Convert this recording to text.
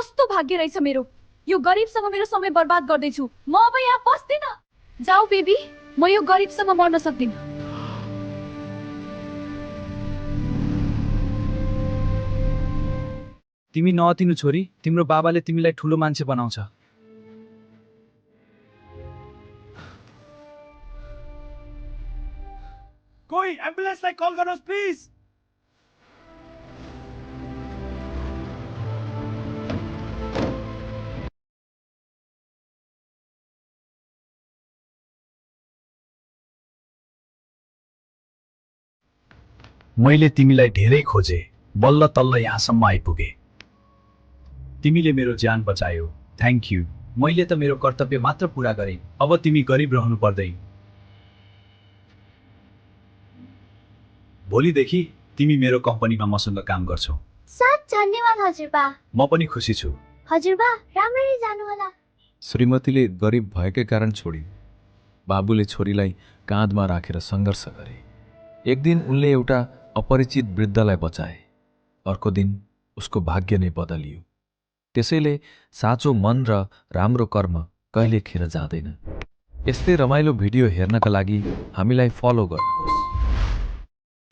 कस्तो भाग्य रहेछ मेरो। यो गरिबसँग मेरो समय बर्बाद गर्दैछु। म अब यहाँ बस्दिन। जाऊ बेबी, म यो गरिबसँग मर्न सक्दिन। तिमी नअतिनु छोरी, तिम्रो बाबाले तिमीलाई ठुलो मान्छे बनाउँछ। कोही एम्बुलेन्सलाई कल गर्नुहोस् प्लिज। मैले तिमीलाई धेरै खोजे, बल्ल तल्ल यहाँसम्म आइपुगे। तिमीले मेरो ज्यान बचायो, थ्याङ्क यू। मैले त मेरो कर्तव्य मात्र पूरा गरेँ। अब तिमी गरिब रहनु पर्दैन। भोलिदेखि तिमी मेरो कम्पनीमा मसँग काम गर्छौ। साथ धन्यवाद हजुरबा। म पनि खुसी छु। हजुरबा राम्ररी जानु होला। श्रीमतीले गरिब भएकै कारण छोडिन्। बाबुले छोरीलाई काँधमा राखेर सङ्घर्ष गरे। एक दिन उनले एउटा अपरिचित वृद्धलाई बचाए। अर्को दिन उसको भाग्य नै बदलियो। त्यसैले साँचो मन र राम्रो कर्म कहिले खेर जाँदैन। यस्तै रमाइलो भिडियो हेर्नका लागि हामीलाई फलो गर्नुहोस्।